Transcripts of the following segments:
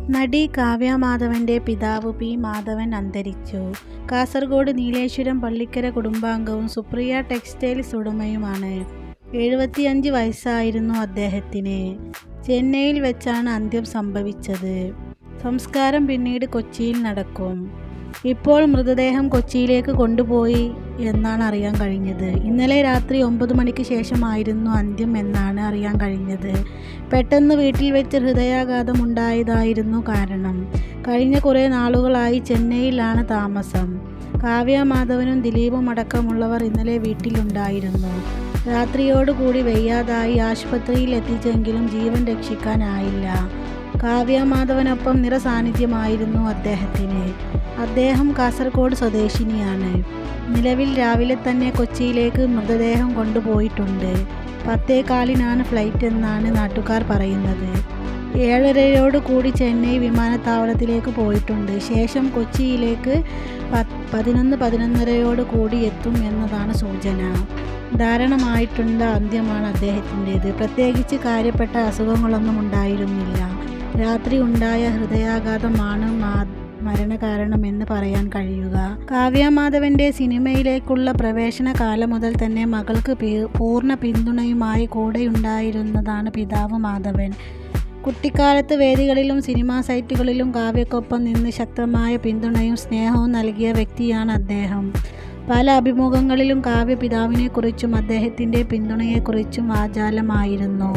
നടി കാവ്യ മാധവന്റെ പിതാവ് പി. മാധവൻ അന്തരിച്ചു. കാസർഗോഡ് നീലേശ്വരം പള്ളിക്കര കുടുംബാംഗവും സുപ്രിയ ടെക്സ്റ്റൈൽസ് ഉടമയുമാണ്. 75 വയസ്സായിരുന്നു അദ്ദേഹത്തിന്. ചെന്നൈയിൽ വെച്ചാണ് അന്ത്യം സംഭവിച്ചത്. സംസ്കാരം പിന്നീട് കൊച്ചിയിൽ നടക്കും. ഇപ്പോൾ മൃതദേഹം കൊച്ചിയിലേക്ക് കൊണ്ടുപോയി എന്നാണ് അറിയാൻ കഴിഞ്ഞത്. ഇന്നലെ രാത്രി 9 മണിക്ക് ശേഷമായിരുന്നു അന്ത്യം എന്നാണ് അറിയാൻ കഴിഞ്ഞത്. പെട്ടെന്ന് വീട്ടിൽ വെച്ച് ഹൃദയാഘാതം ഉണ്ടായതായിരുന്നു കാരണം. കഴിഞ്ഞ കുറേ നാളുകളായി ചെന്നൈയിലാണ് താമസം. കാവ്യ മാധവനും ദിലീപും അടക്കമുള്ളവർ ഇന്നലെ വീട്ടിലുണ്ടായിരുന്നു. രാത്രിയോടുകൂടി വയ്യാതായി ആശുപത്രിയിൽ എത്തിച്ചെങ്കിലും ജീവൻ രക്ഷിക്കാനായില്ല. കാവ്യ മാധവനൊപ്പം നിറസാന്നിധ്യമായിരുന്നു അദ്ദേഹത്തിന്. അദ്ദേഹം കാസർഗോഡ് സ്വദേശിനിയാണ്. നിലവിൽ രാവിലെ തന്നെ കൊച്ചിയിലേക്ക് മൃതദേഹം കൊണ്ടുപോയിട്ടുണ്ട്. 10:15 ഫ്ലൈറ്റ് എന്നാണ് നാട്ടുകാർ പറയുന്നത്. 7:30 ചെന്നൈ വിമാനത്താവളത്തിലേക്ക് പോയിട്ടുണ്ട്. ശേഷം കൊച്ചിയിലേക്ക് 11:30 എത്തും എന്നതാണ് സൂചന. ദാരുണമായിട്ടുള്ള അന്ത്യമാണ് അദ്ദേഹത്തിൻ്റേത്. പ്രത്യേകിച്ച് കാര്യപ്പെട്ട അസുഖങ്ങളൊന്നും ഉണ്ടായിരുന്നില്ല. രാത്രി ഉണ്ടായ ഹൃദയാഘാതമാണ് മരണകാരണമെന്ന് പറയാൻ കഴിയുക. കാവ്യ മാധവന്റെ സിനിമയിലേക്കുള്ള പ്രവേശന കാലം മുതൽ തന്നെ മകൾക്ക് പൂർണ്ണ പിന്തുണയുമായി കൂടെയുണ്ടായിരുന്നതാണ് പിതാവ് മാധവൻ. കുട്ടിക്കാലത്ത് വേദികളിലും സിനിമാ സൈറ്റുകളിലും കാവ്യക്കൊപ്പം നിന്ന് ശക്തമായ പിന്തുണയും സ്നേഹവും നൽകിയ വ്യക്തിയാണ് അദ്ദേഹം. പല അഭിമുഖങ്ങളിലും കാവ്യ പിതാവിനെക്കുറിച്ചും അദ്ദേഹത്തിൻ്റെ പിന്തുണയെക്കുറിച്ചും വാചാലമായിരുന്നു.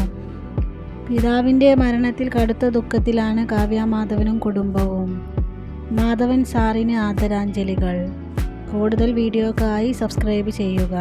പിതാവിൻ്റെ മരണത്തിൽ കടുത്ത ദുഃഖത്തിലാണ് കാവ്യ മാധവനും കുടുംബവും. മാധവൻ സാറിന് ആദരാഞ്ജലികൾ. കൂടുതൽ വീഡിയോക്കായി സബ്സ്ക്രൈബ് ചെയ്യുക.